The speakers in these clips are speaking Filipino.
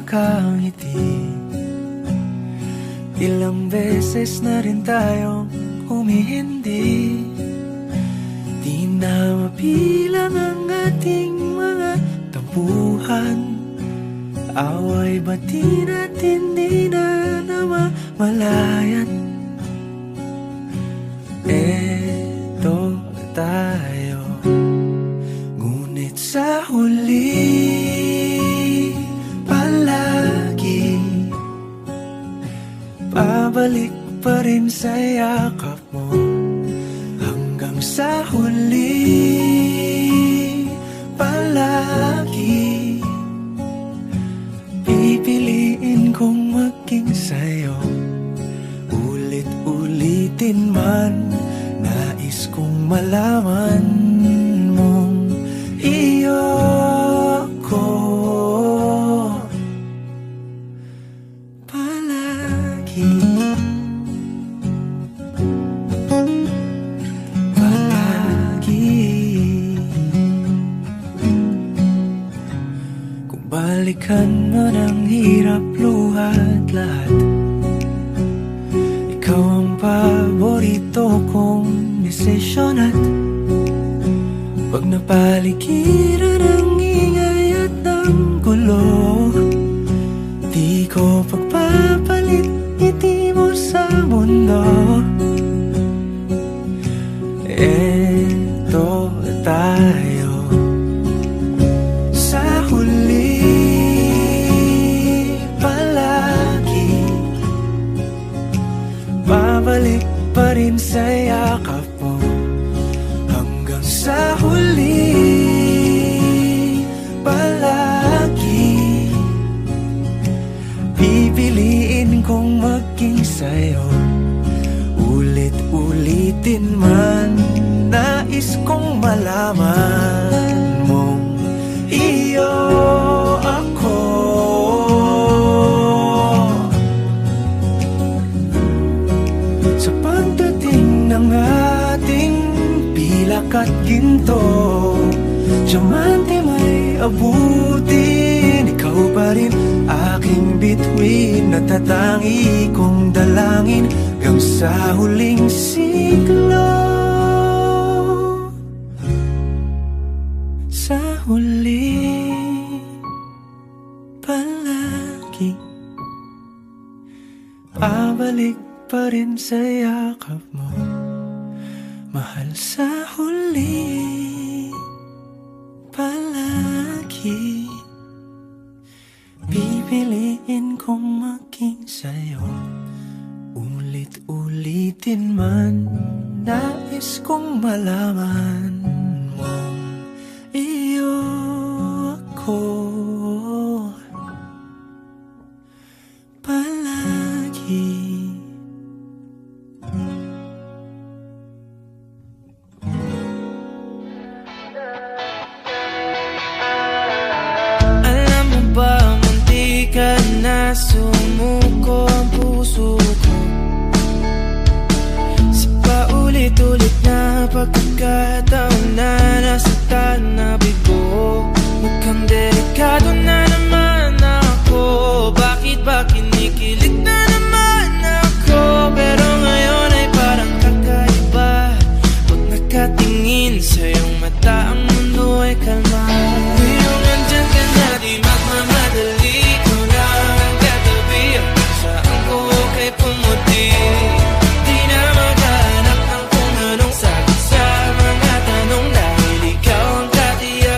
nakangiti. Ilang beses na rin tayong humihindi. Di na mabilang ang ating mga tampuhan. Away bati natin di na namamalayan. Eto tayo, ngunit sa huli palagi pabalik pa rin sa yakap mo. Hanggang sa huli palagi pipiliin kong maging sa'yo. Ulit-ulitin man, nais kong malaman mong iyo ko palagi. Kung balikan man ang hirap, luhat lahat, ikaw ang paborito kong desisyon. At pag napaligiran ang ingay at ng gulo, di ko pagpapalit ngiti mo sa mundo. Eto tayo sa huli palagi, babalik pa rin sa yakap mo. Hanggang sa huli palagi pipiliin kong maging sa'yo. Ulit-ulitin man, nais kong malaman mong iyo ako. Sa pagdating ng ating pilak at ginto, diamante may abutin, ikaw pa rin aking bituin. Natatangi kong dalangin hanggang sa huling siglo. Sa huli palagi pabalik pa rin sa yakap mo, mahal. Sa huli palagi pipiliin kong maging sa'yo. Ulit-ulitin man, nais kong malaman mong iyo ako palagi. Alam mo ba, munti ka na sumuko ang puso ko sa paulit-ulit na pagkakataon na nasaktan na bigo. Mukhang delikado na naman ako. Bakit ba kinikilig na naman ako? Pero ngayon ay parang kakaiba. Pag nakatingin sa iyong mata, ang mundo ay kalma. Ngayong nandyan ka na, di magmamadali. Ikaw lang ang katabi hanggang saan ko kay pumuti. Di na maghanap ng kung anong sagot sa mga tanong, dahil ikaw ang katiyak.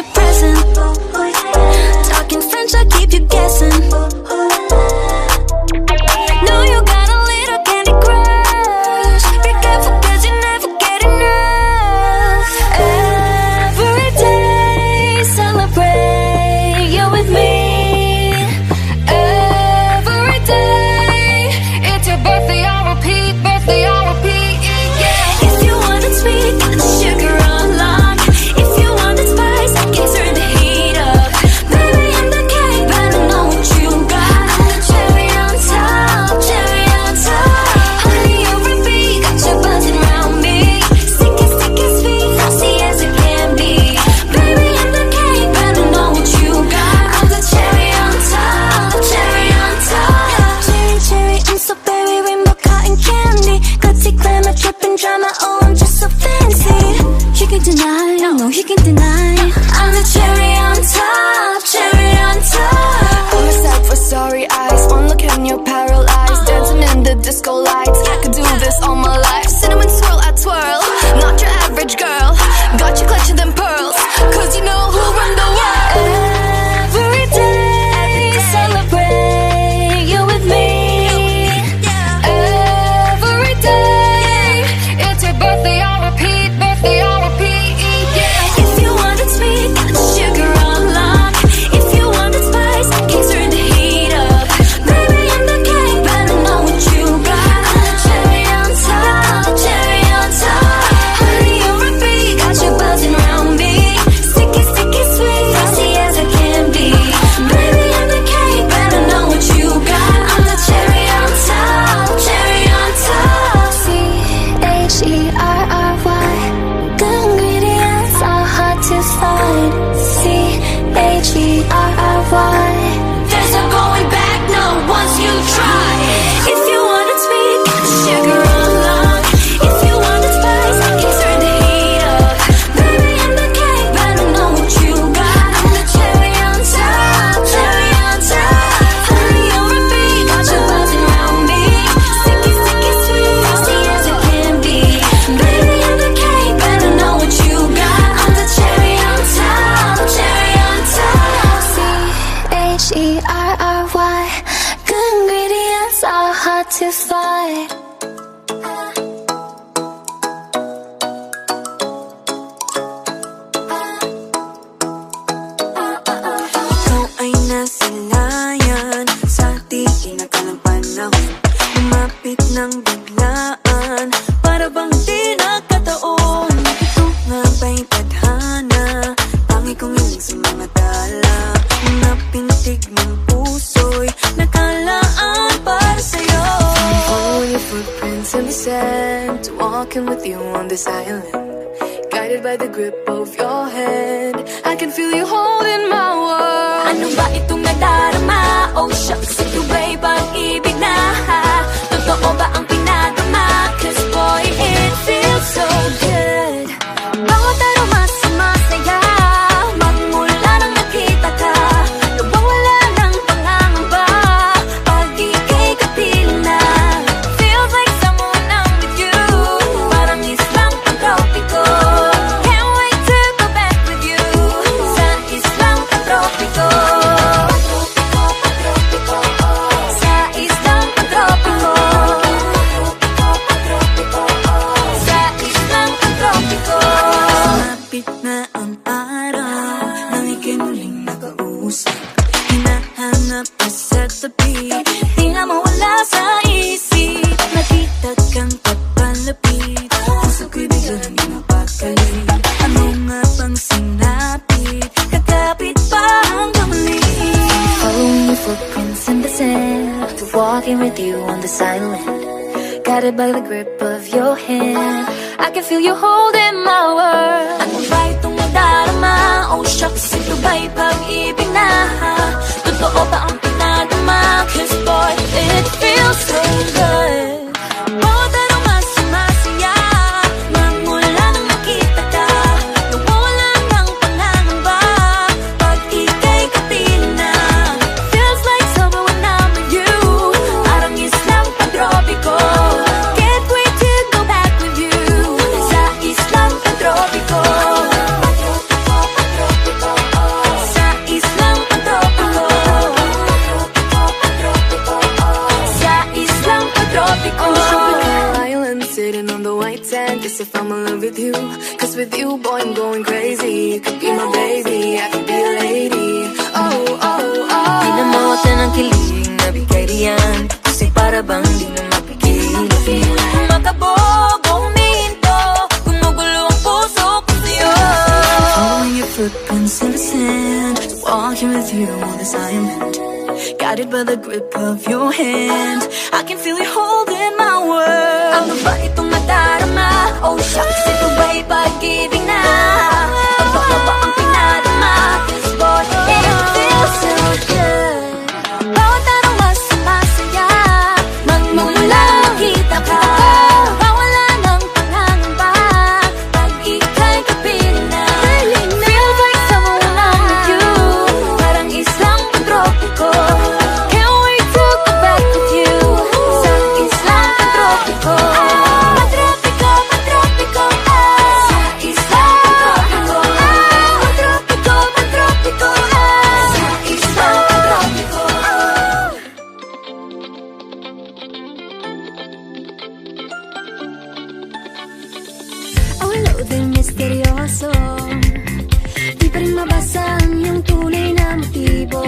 a present. Talking French, I keep you guessing. Know you got a little candy crush. Be careful 'cause you never get enough. Every day, celebrate, you're with me. Every day, it's your birthday, I'll repeat, birthday, I'll repeat, yeah. If you want it sweet, got the sugar on lock. If you want it spice, I can turn the heat up. Baby, I'm the cake, but I know what you got. I'm the cherry on top, cherry on top. Honey, you're repeat, got you buzzing around me. Sticky, sticky, sweet, frosty as it can be. Baby, I'm the cake, but I know what you got. I'm the cherry on top, cherry on top. Cherry, cherry, I'm so berry, rainbow cotton candy. Glitzy, glamour, dripping drama, oh, I'm just so fancy. You can deny, no, you can deny. I'm the cherry on top, cherry on top. I'm a sad for sorry eyes. One look and you're paralyzed. Dancing in the disco lights. I could do this all my life. Cinnamon swirl, I twirl. Not your average girl. Got you clutching them pearls. 'Cause you know who run the world. Every day, celebrate, you're with me. Every day, it's your birthday, I'll repeat, birthday, I'll repeat, yeah. If you want it sweet, got the sugar on lock. If you want it spice, I can turn the heat up. Baby, I'm the cake, but I know what you got. I'm the cherry on top, cherry on top. Honey, you're repeat, got you buzzing around me. Sticky, sticky, sweet, frosty as it can be. Baby, I'm the cake, but I know what you got. I'm the cherry on top, cherry on top. CHERRY, good ingredients are hard to find. CHERRY, there's no going back, no, once you try. If you want it sweet, got the sugar on lock. If you want it spice, I can turn the heat up. Baby, I'm the cake, but I know what you got. I'm the cherry on top, cherry on top. Honey, you're repeat, got you buzzing around me. Sticky, sticky, sweet, frosty as it can be. Baby, I'm the cake, but I know what you got. I'm the cherry on top, cherry on top. CHERRY, good ingredients are hard to find. Ikaw ay nasilayan sa di inakalang panahon. Lumapit ng biglaan, para bang di nakataon. Ito nga ba'y tadhana, tangi kong iling sa mga tala. Mga pintig ng puso'y nakalaan para sa'yo. Following your footprints in the sand, walking with you on this island. Guided by the grip of your hand, I can feel you holding my world. Ano ba itong nadarama? Oh shucks, ito ba'y pag-ibig na? Totoo ba ang pinadama? 'Cause boy, it feels so good. Bawat araw mas masaya, magmula nang nakita ka. Nawawala ng pangangamba, pag ika'y kapiling na. Feels like someone I'm with you, parang islang pantropiko. Can't wait to go back with you, sa islang pantropiko. Sa islang pantropiko. Sa islang pantropiko. Lumapit na ang araw, nang ika'y muling nakausap. Hinahanap ka sa tabi, Di nga mawala sa isip. nakita kang papalapit. Puso ko'y bigla nang mapakali. Ano nga bang sinapit? Kakapit pa hanggang muli. Following your footprints in the sand, walking with you on this island. Guided by the grip of your hand, I can feel you holding my world. Ano ba itong nadarama? Oh shucks, ito ba'y pag-ibig na? Totoo ba ang pinadama? 'Cause boy, it feels so good. Bawat araw mas masaya, magmula nang nakita ka. Nawawala ng pangangamba, pag ika'y kapiling na. Feels like summer when I'm with you, parang islang pantropiko. Can't wait to go back with you, sa islang pantropiko. you could be my baby, I could be a lady. Oh, oh, oh. Pinamuot na ng kilig, nabigay diyan, kasi para bang di na mapigil. Makabog o huminto, gumugulo ang puso ko sa'yo. Following your footprints in the sand, walking with you on this island, guided by the grip of your hand. I can feel you holding my world. Ano ba itong nadarama? Oh shucks, ito ba'y pag-ibig na? Baka ba ang pinadama? This boy, it feels so good. Bawat araw mas sumasaya, magmumula makita ka. Mawala ng pangangamba, pag ika'y kapiling na. Feels like someone I'm with you, parang isang tropiko. Can't wait to go back with you, sa islang tropiko. Patropiko, patropiko, sa islang tropiko. Patropiko, patropiko, sa islang tropiko. Oh, hello there, misteryoso. Di pa rin mabasa ang iyong tunay na motibo.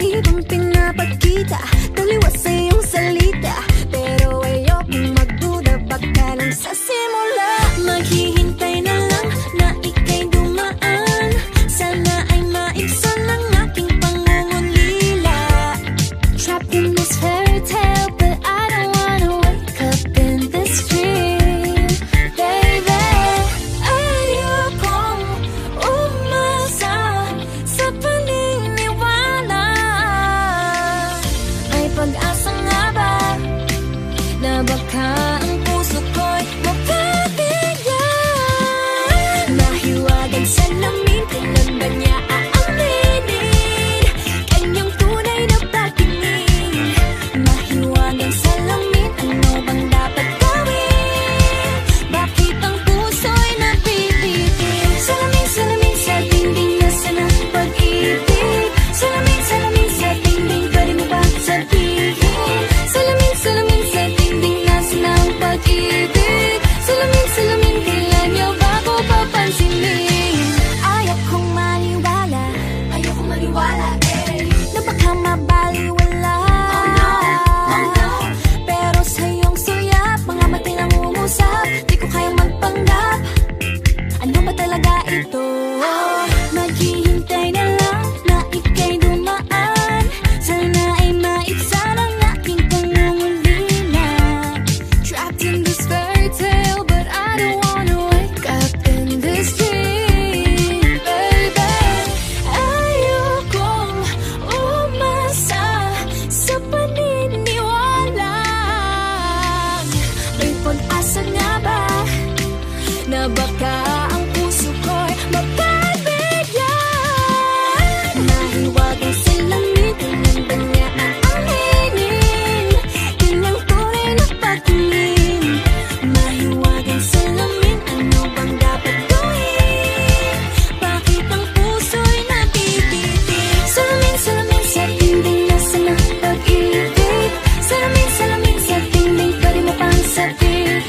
Ibang pinapagkita, taliwas sa iyong salita, pero ayokong magduda, baka lang sa simula. Maghihintay na lang na ika'y dumaan, sana ay maibsan ang aking pangungulila. Trapped in this fairy tale, but I don't wanna wake up in this dream, baby. Ayokong umasa sa paniniwala. May pag-asa nga ba na baka ang puso ko'y mapabigyan? Mahiwagang salamin, kailan ba niya aaminin kanyang tunay na pagtingin? Mahiwagang salamin, ano bang dapat gawin? Bakit ang puso'y nabibitin? Salamin, salamin sa dingding, nasa ng pag-ibig. Salamin, salamin sa dingding, pwede mo ba sabihin? Salamin, salamin sa dingding, nasa ng pag-ibig. Salamin, salamin, kailan niyo ba ko papansinin? Ayokong maniwala, eh, na baka mabaliwala. Pero sa iyong suyap, mga mati lang umusap, di ko kayang magpanggap. Ano ba talaga ito? Maghihintay na lang na ika'y dumaan, sana ay maibsan ang aking pangungulila. Trapped in this fairy tale, but I don't wanna wake up in this dream, baby. Ayokong umasa sa paniniwala. May pag-asa nga ba na baka ang puso ko'y mapabigyan? Mahiwagang salamin, kailan ba niya aaminin kanyang tunay na pagtingin? Mahiwagang salamin, ano bang dapat gawin? Bakit ang puso'y nabibitin? Salamin, salamin sa dingding, nasa ng pag-ibig. Salamin, salamin sa dingding, pwede mo pang sabihin.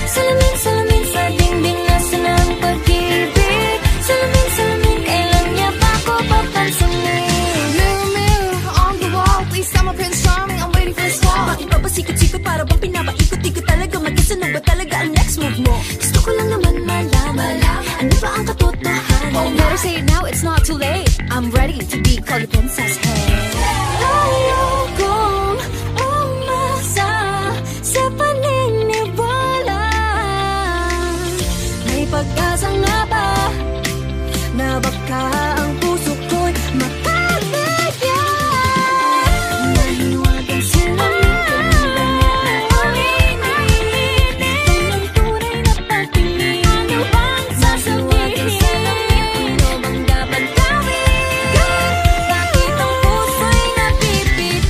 Salamin, salamin sa dingding, nasa ng pag-ibig. Salamin, salamin, kailan niya ba ko papansinin? Mirror, mirror on the wall, please tell my Prince Charming I'm waiting for this call. Bakit ba pasikot-sikot, para bang pinapaikot-ikot talaga? Mag-isa na ba talaga ang next move mo? Gusto ko lang naman malaman, ano ba ang katotohanan? Better say it now, it's not too late. I'm ready to be called a princess, hey. Ayokong umasa sa paniniwala. May pag-asa nga ba na baka ang puso ko'y mapabigyan? Mahiwagang salamin, kailan ba niya aaminin kanyang tunay na pagtingin? Ano bang sasabihin? Ano bang dapat gawin? Bakit ang puso'y nabibitin?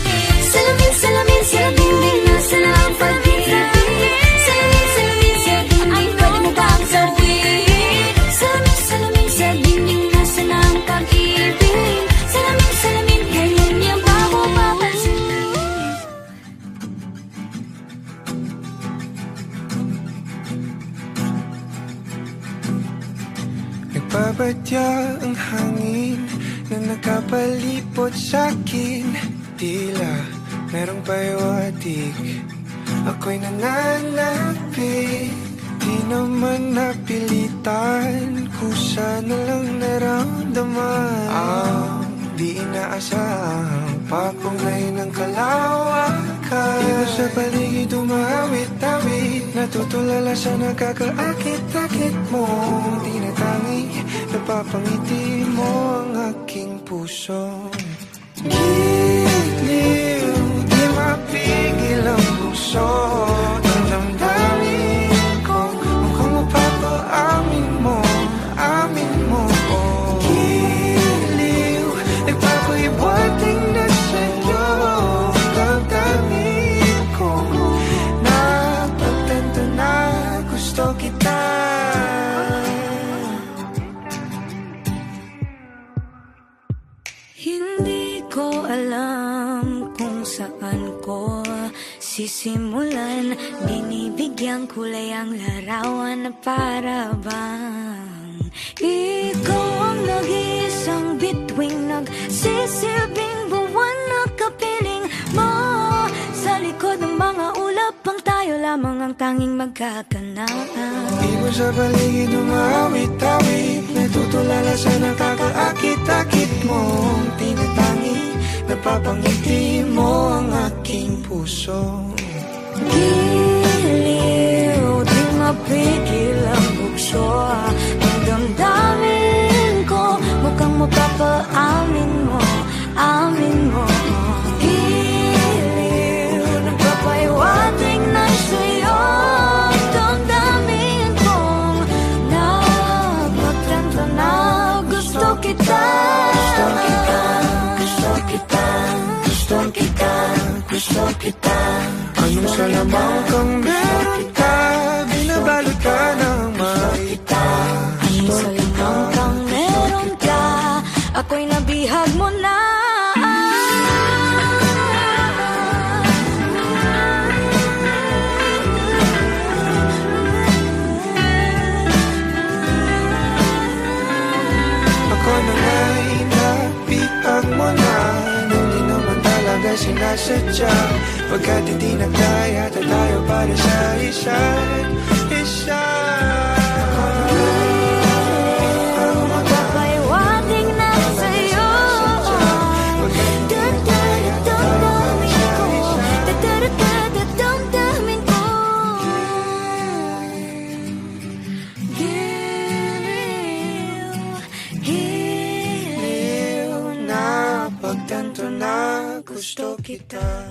Salamin, salamin sa dingding, nasa ng pag-ibig. Salamin, salamin sa dingding, pwede mo bang sabihin? Salamin, salamin sa dingding, nasa ng Nagbabadya ang hangin na nakapalipot sa'kin. Tila merong pahiwatig, ako'y nananapit. Di naman napilitan, kusa na lang naramdaman ang di inaasahang papunay ng kalawakan. Iba sa paligid umawit-awit, natutulala sa nakakaakit-akit mo. Tinatangi, napapangiti mo ang aking puso. Giliw, di mapigil ang puso. Ang damdamin ko, mukhang mapapaamin mo, amin mo. Giliw, nagpapahiwating na sa'yo. Damdamin ko, napagtanto na gusto kita. Hindi ko alam kung saan ko sisimulan. Binibigyan kulay ang larawan na para bang ikaw ang nag-iisang bituing, nagsisilbing buwan na kapiling mo. Sa likod ng mga ulap ang tayo lamang ang tanging magkakanaan. Iba sa paligid umawit-awit, natutulala sa nakakaakit-akit mo. Tinatangi, napapangiti mo ang aking puso. Giliw, di mapigil ang bukso. Ang damdamin ko, mukhang mapapaamin mo, amin mo. Giliw, nagpapahiwatig na sa'yo. Damdamin kong napagtanto na gusto kita. Gusto kita, gusto kita, gusto kita, gusto kita. Anong salamang kang meron ka, binabalot ka ng makita. Anong salamang kang meron ka, ako'y nabihag mo na. Ako na nga'y napihag mo na, hindi naman talaga sinasadya. Pagkat hindi nagkaya tayo para sa isa't isa. Papahiwatig na sa'yo. Damdamin ko. Giliw, Napagtanto na gusto kita.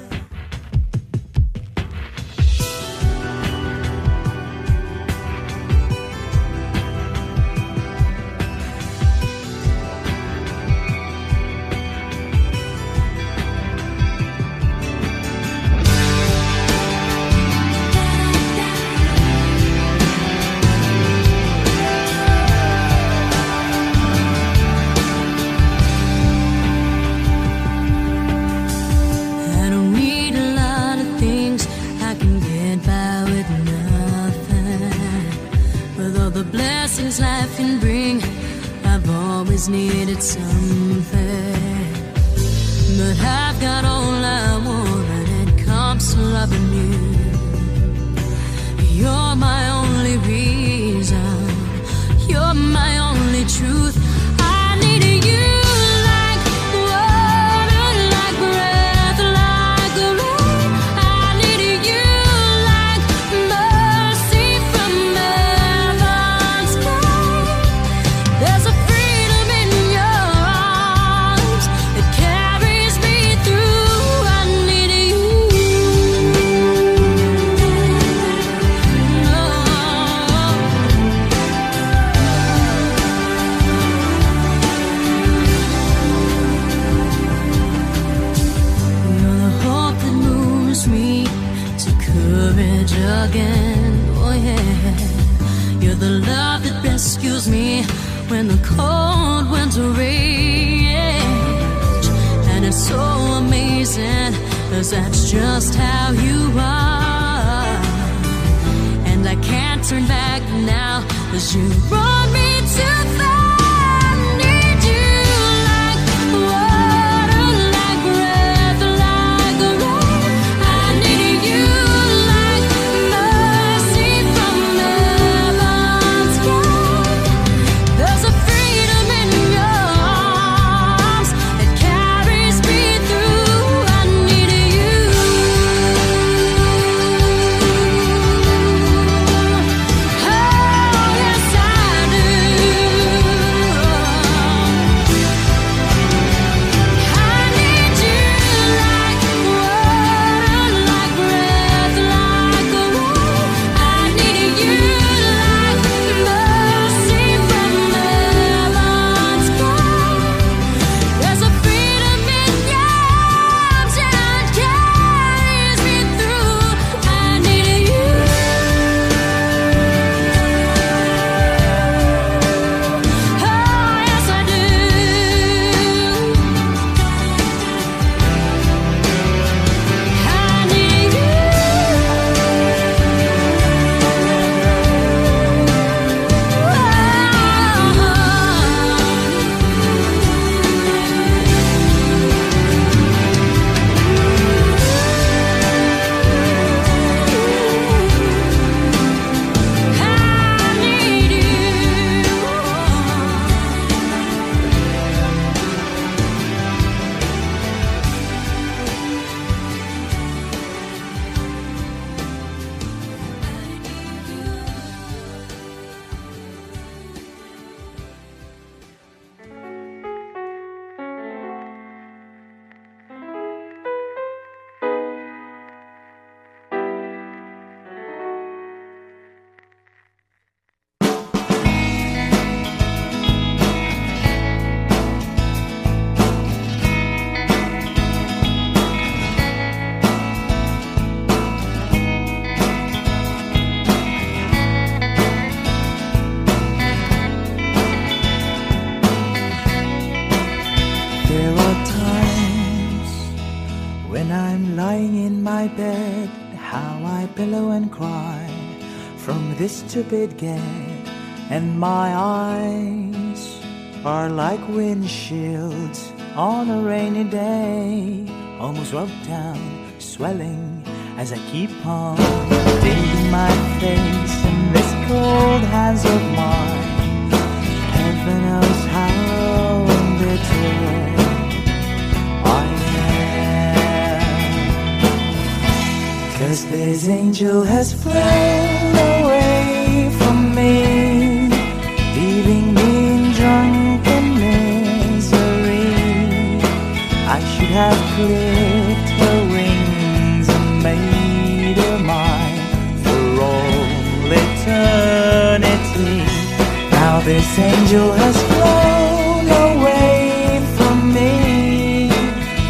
I don't need a lot of things, I can get by with nothing. With all the blessings life can bring, I've always needed something. But I've got all I want when it comes to loving you. You're my only reason, you're my only truth. I need you. Again, oh yeah, you're the love that rescues me when the cold winter rage. And it's so amazing, 'cause that's just how you are. And I can't turn back now, 'cause you brought me too far. lying in my bed, how I pillow and cry from this stupid gag, and my eyes are like windshields on a rainy day, almost rubbed down, swelling as I keep on digging my face in this cold hands of mine. Heaven knows how bitter I am, 'cause this angel has flown away from me, leaving me in drunken misery. I should have clipped her wings and made her mine for all eternity. Now this angel has flown away from me.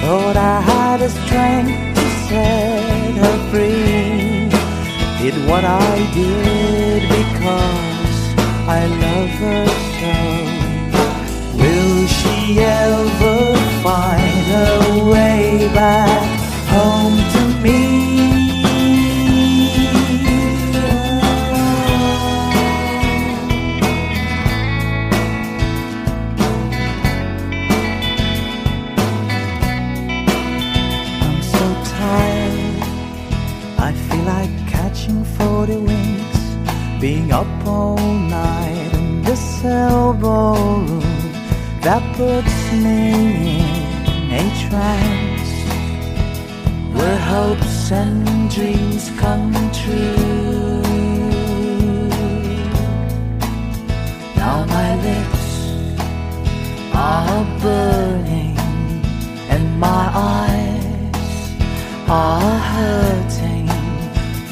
Thought I had the strength to set her free. Did what I did because I love her so. Will she ever find her way back home to me? I'm so tired, I feel like catching 40 wings, being up all night in this elbow room that puts me in a trance, where hopes and dreams come true. Now my lips are burning and my eyes are hurting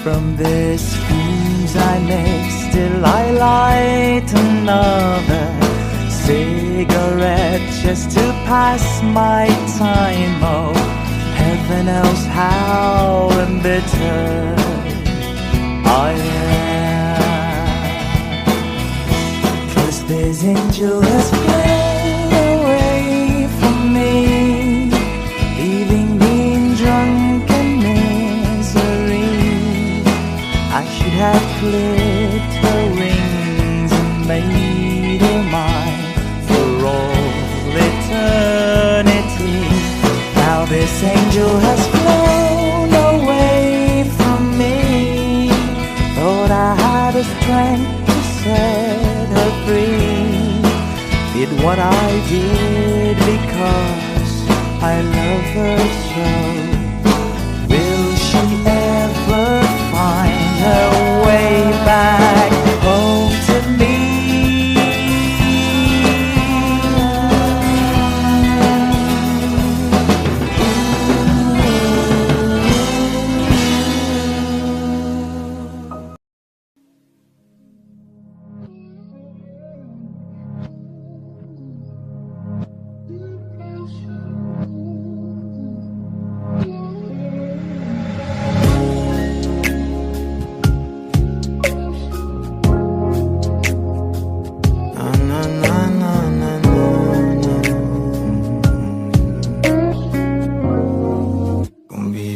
from this fumes I make. Still I light another cigarette just to pass my time. Oh, heaven knows how embittered I am, 'cause this angel has flown away from me, leaving me in drunken misery. I should have clipped her wings and made her mine for all eternity. Now this angel has flown away from me. Thought I had the strength to set her free. Did what I did because I love her so. Will she ever find her way back home to me?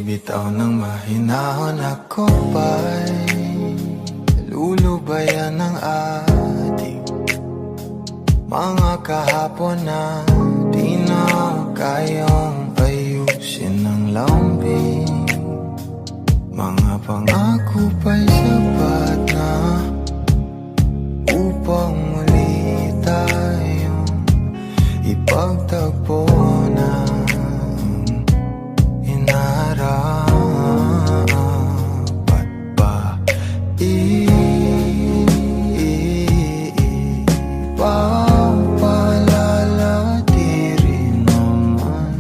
Bitaw ng mahinahon ako ba'y lulubayan ng ating mga kahapon na di na kayang ayusin ng lambing. Mga pangako pa'y sapat na upang muli tayong ipagtagpo na dapat ba ipapalala di rin naman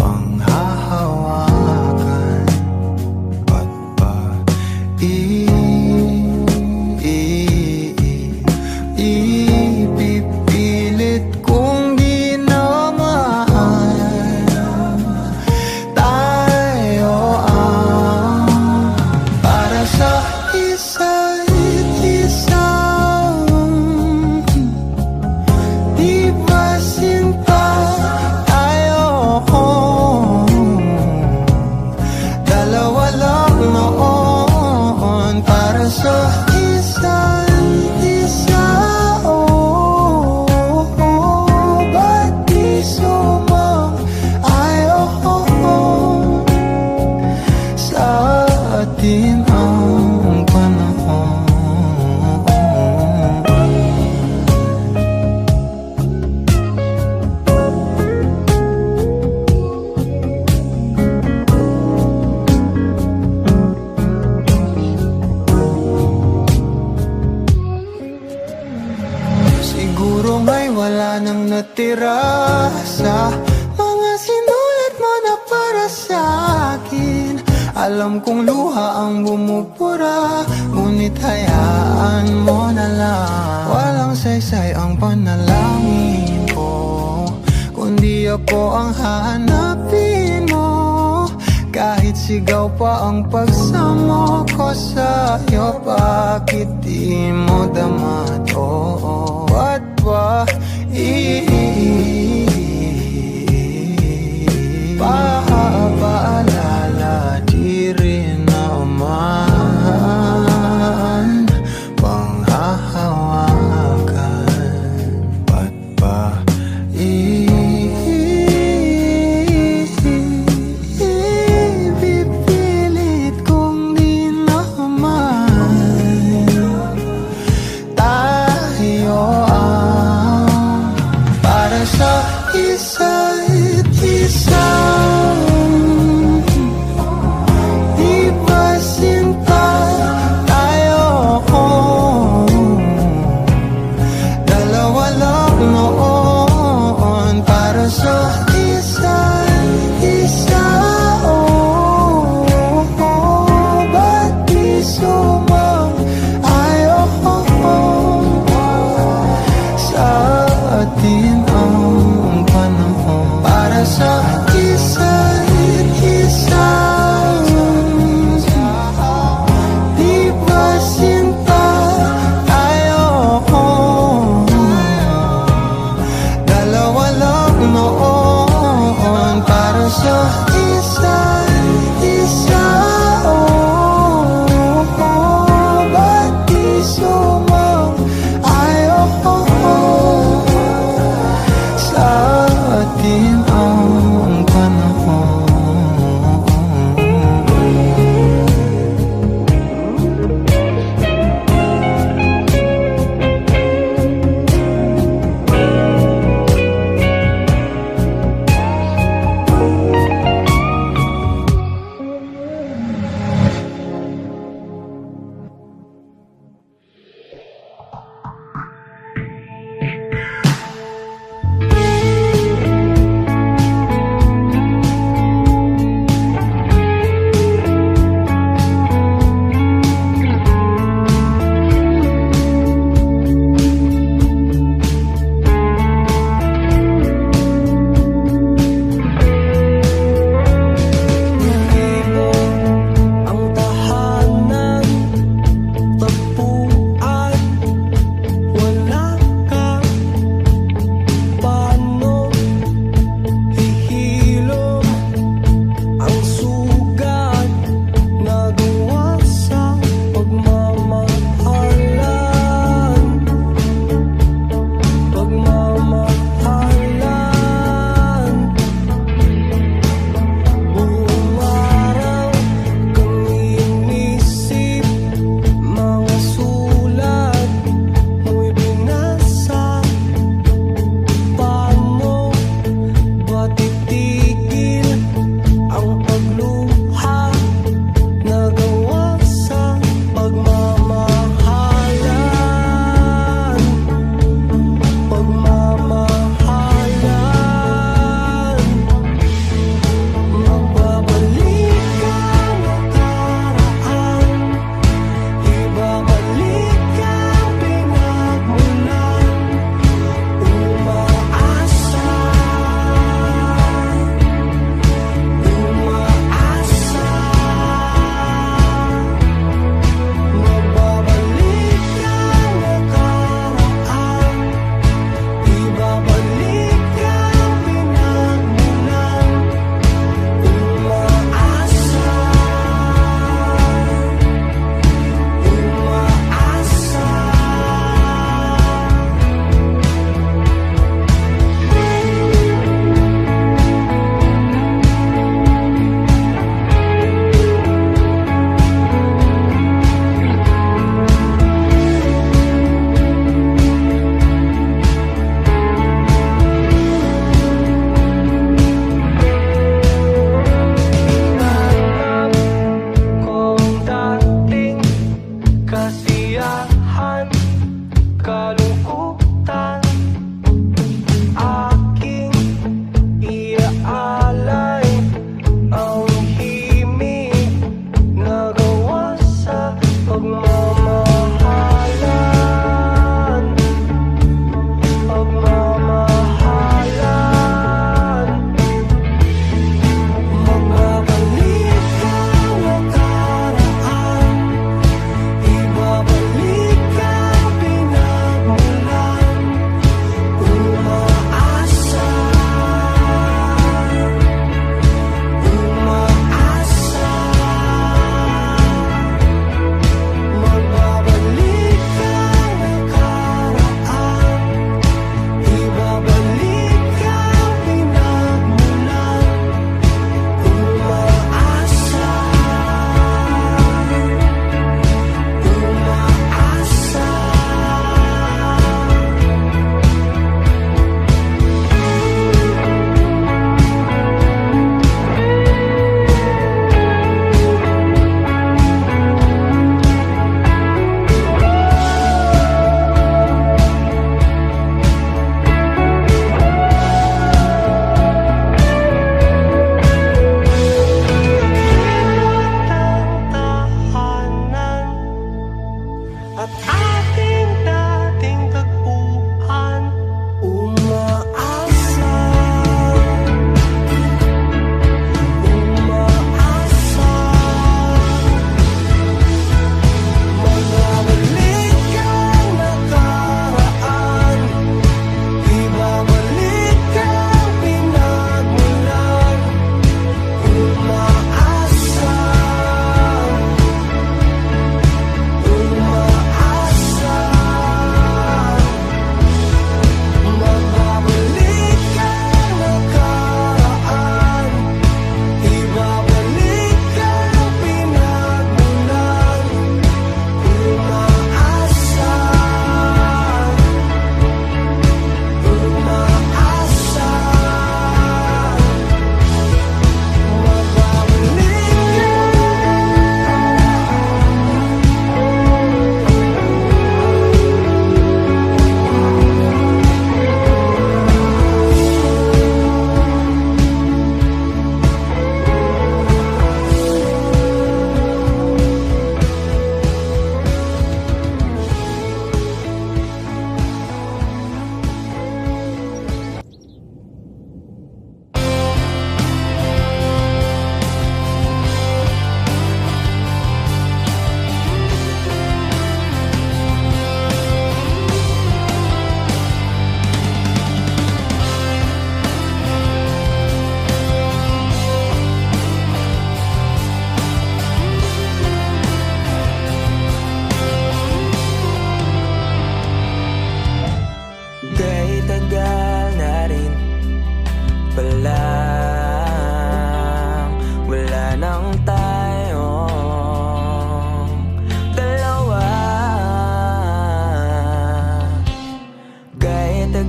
panghahawakan? Ba't ba ipipilit wala nang natira sa mga sinulat mo na para sa akin. Alam kong luha ang bumupura, ngunit hayaan mo na lang. Walang saysay ang panalangin ko, kundi ako ang hahanapin mo. Kahit sigaw pa ang pagsamo ko sa'yo, bakit di mo dama to? Ba't ba paalala di rin naman panghahawakan? Ba't ba pipilit kong di naman?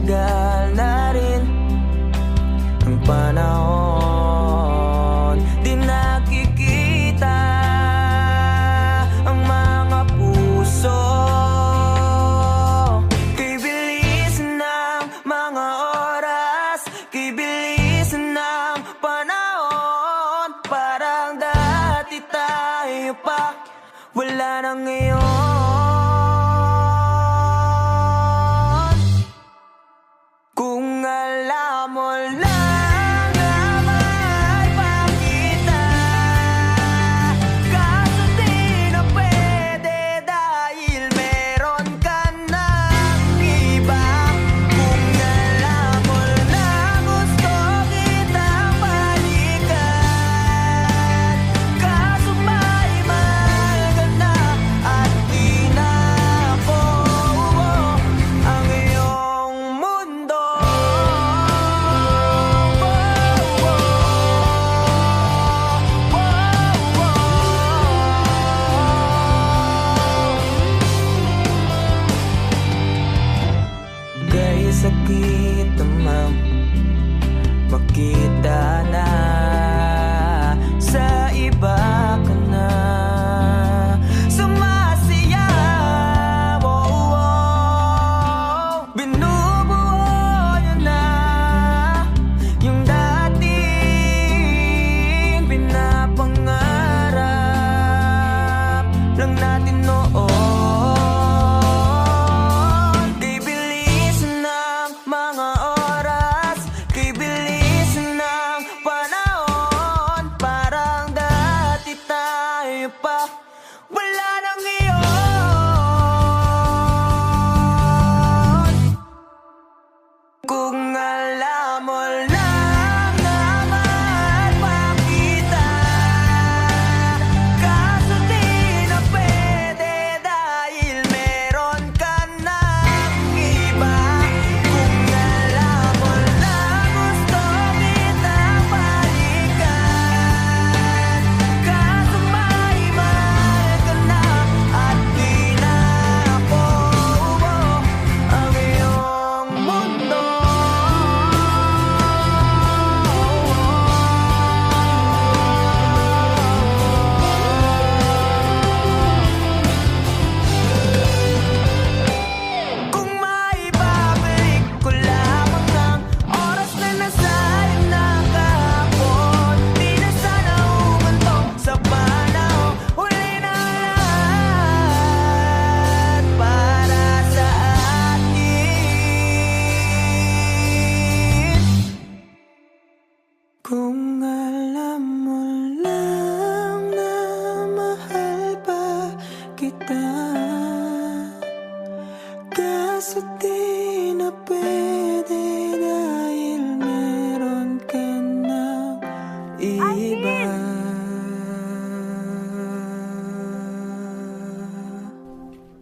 tumagal na rin ang panahon. Di nakikita ang mga puso. Kay bilis ng mga oras, kay bilis ng panahon. Parang dati tayo pa, wala na ngayon. Kung alam mo lang na mahal pa kita, kaso di na pwede dahil meron ka ng iba. Kung alam mo na gusto kitang balikan, kaso may mahal ka na at di na ako ang iyong mundo. Kay sakit naman makita na sa iba ka na sumasayaw. Binubuo yun na yung dating pinapangarap lang natin noon. Kay bilis ng mga oras, kay bilis ng panahon. Parang dati tayo pa, wala nang iyon. Kung alam mo lang na mahal pa kita, kaso di na pwede dahil meron ka ng iba. Kung alam mo lang gusto kitang balikan, kaso may mahal ka na at di na ako ang iyong mundo. Kung maibabalik ko lamang ang oras na nasayang na kahapon, di na sana umantong sa panahon. Huli na lahat para sa atin. Kung alam mo lang na mahal pa kita, kaso di na pwede dahil meron ka ng iba.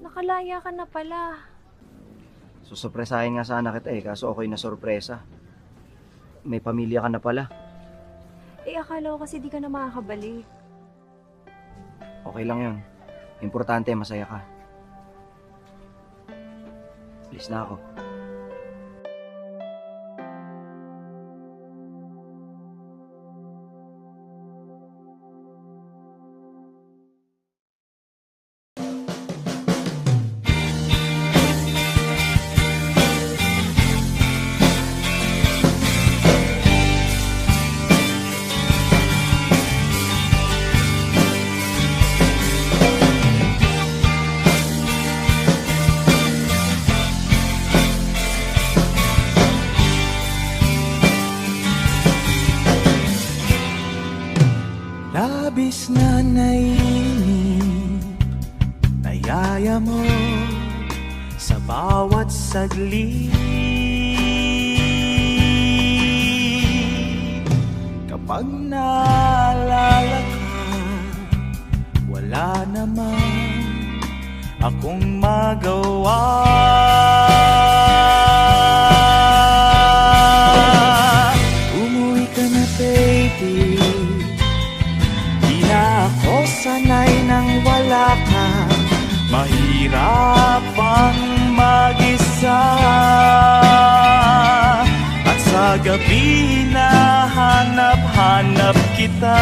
Nakalaya ka na pala. Susurpresahin nga sana kita kaso ako'y nasurpresa. May pamilya ka na pala. Akala ko kasi di ka na makakabalik. Okay lang yun. Importante, masaya ka. Alis na ako. Labis na naiinip, nayaya mo sa bawat saglit. Kapag naalala ka, wala naman akong magawa. Umuwi ka na, baby. Di na ako sanay nang wala ka. Mahirap ang mag-isa. kita.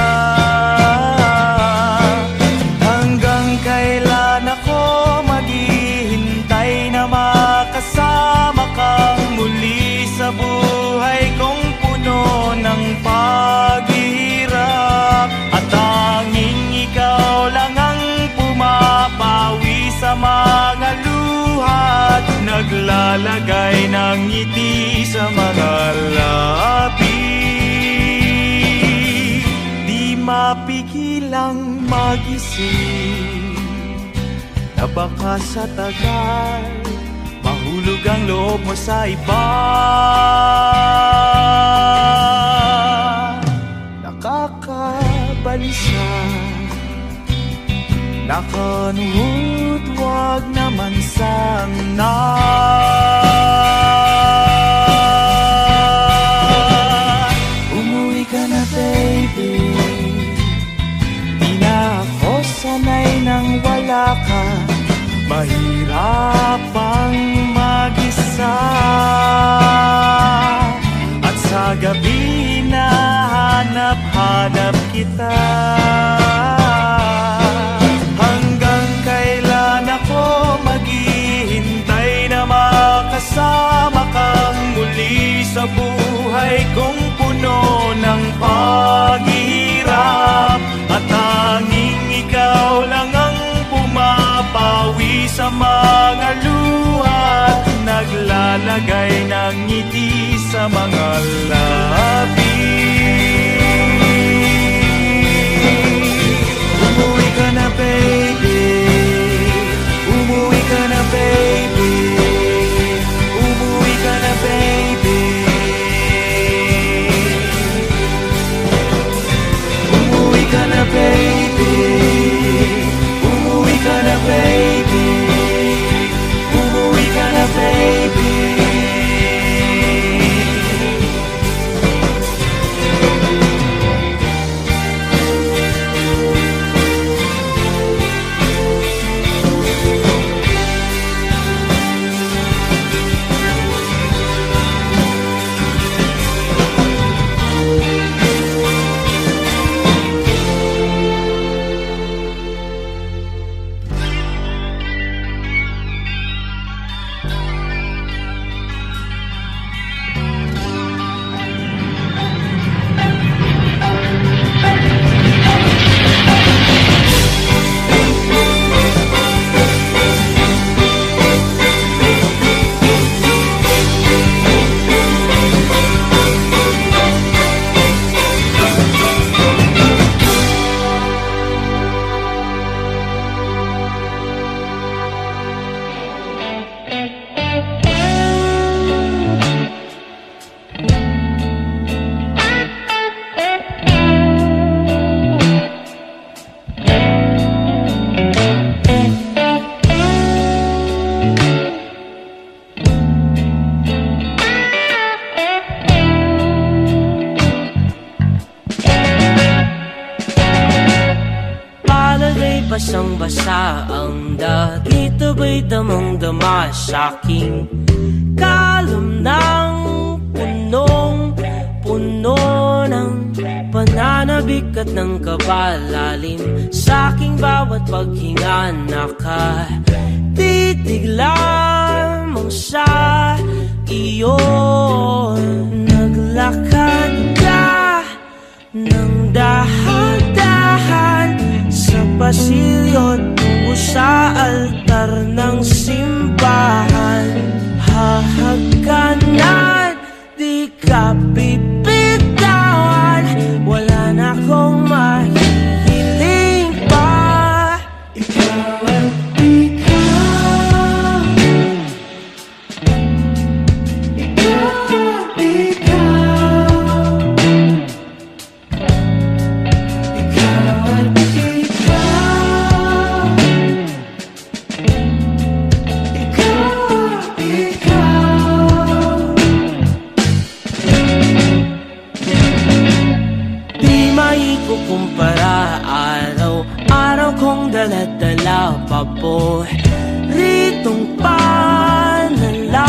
Hanggang kailan ako maghihintay na makasama kang muli sa buhay kong puno ng paghihirap. At tanging ikaw lang ang pumapawi sa mga luha't naglalagay ng ngiti sa mga labi. Di mapigilang mag-isip na baka sa tagal mahulog ang loob mo sa iba. Nakakabalisa, nakanuhod, wag naman sana. Umuwi ka na baby, di na ako sanay nang wala ka. Mahirap ang mag-isa, at sa gabi na hanap-hanap kita. Hanggang kailan ako maghihintay na makasama kang muli sa buhay kong puno ng paghihirap. At tanging ikaw lang ang pumapawi sa mga luha, naglalagay ng ngiti sa mga labi. Umuwi ka na baby, umuwi ka na baby, umuwi ka na baby. Umuwi ka na baby, umuwi ka na baby, umuwi ka na baby. Basang-basa ang dagit, aba'y damang-dama sa'king kalam ng punong-puno ng pananabik at ng kabalalim. Sa'king bawat paghinga nakatitig lamang sa iyo. Naglakad ka ng dahan-dahan sa pasilyo tungo sa altar ng simbahan. Hahagkanan, di ka bibitawan, wala na akong mahihiling pa. Ikaw at ikaw, ikaw at ikaw, ikaw at kumpara, araw-araw kong dala-dala paboritong panalangin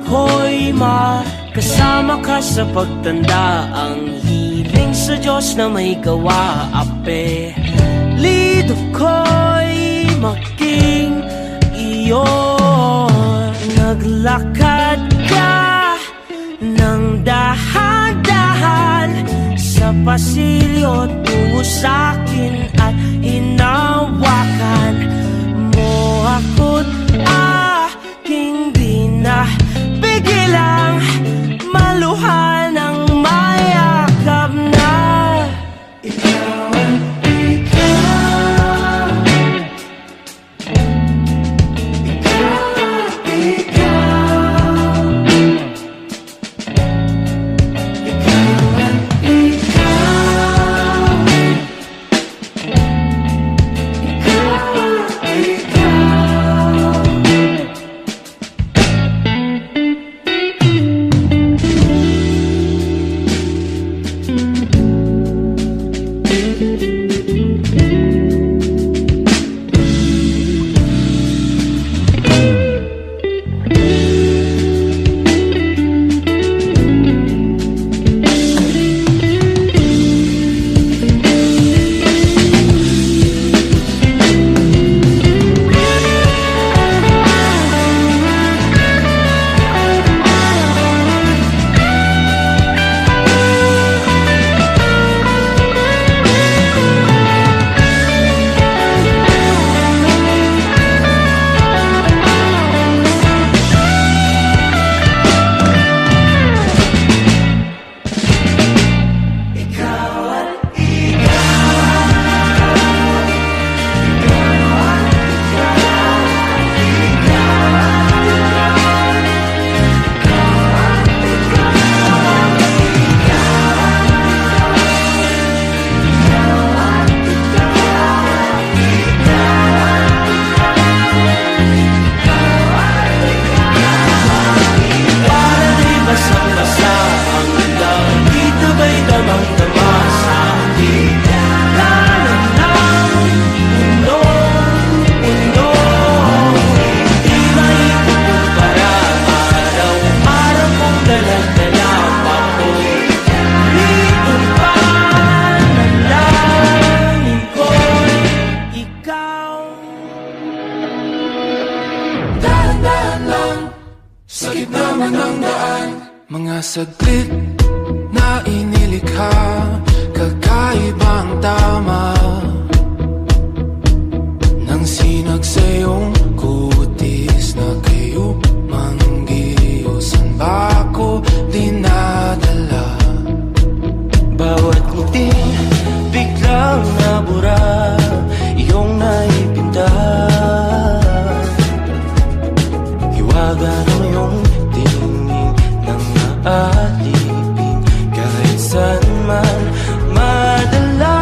ko'y makasama ka sa pagtanda. Ang hiling sa Diyos na may gawa. Apelido ko'y maging iyo. Naglakad ka ng dahan-dahan sa pasilyo tungo sa'kin at hinawakan mo ako't aking di na pigilang maluhan ng mayakap na ikaw ang ikaw. Mga saglit na inilikha, kakaibang tama nang sinag sa iyong kutis na kayo manggiyosan ba ako dinadala? Bawat ngiti biglang nabura, iyong naipinta. Hiwaga ng iyong tingin ng maalipin, kahit saan man madala.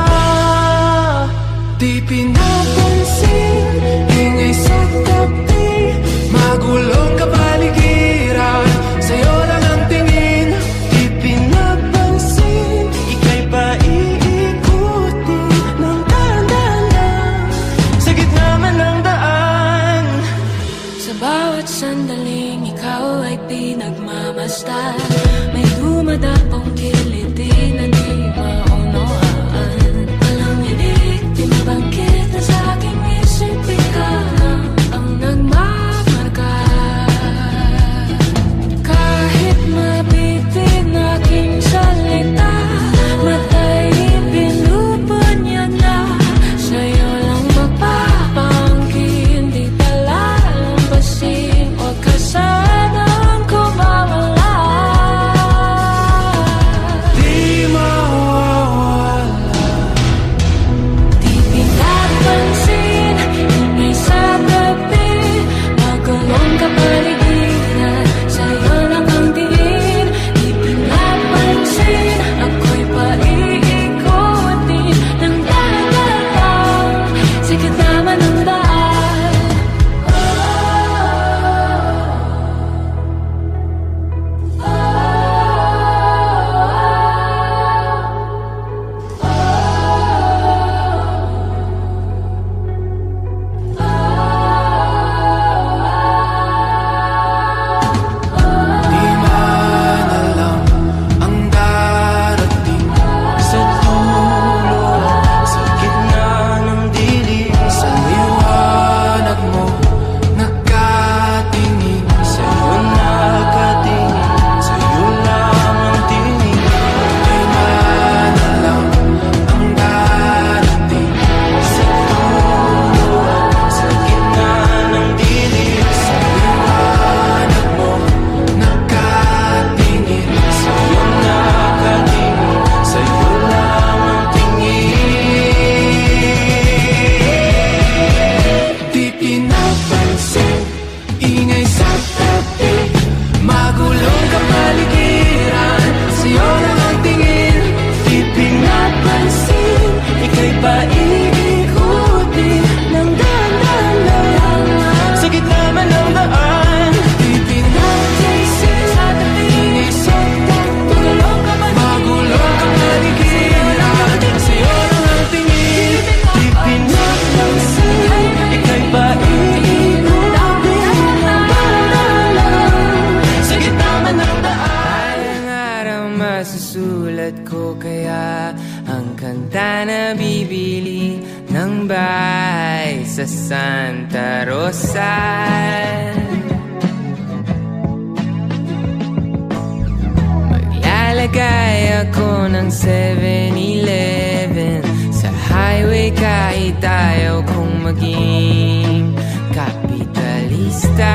Di pinapansin, ingay sa tabi, magulong kapaligiran, sa'yo lang ang tingin. Di pinapansin, ika'y paiikutin ng dahan-dahan sa gitna man ng daan. Sa bawat sandaling ikaw ay pinagmamasdan, may dumadapong kiliti na di maunawaan. Walang inig, pinabangkit na sa aking isip, ikaw ang nagmamarka. Kahit mabitin aking salita, matay pinupunyag na, sa'yo lang mapapangkin, di palalampasin, huwag ka sanang kumawala. sulat ko kaya ang kanta na bibili ng bahay sa Santa Rosa. Maglalagay ako ng 7-Eleven sa highway kahit ayaw kong maging kapitalista.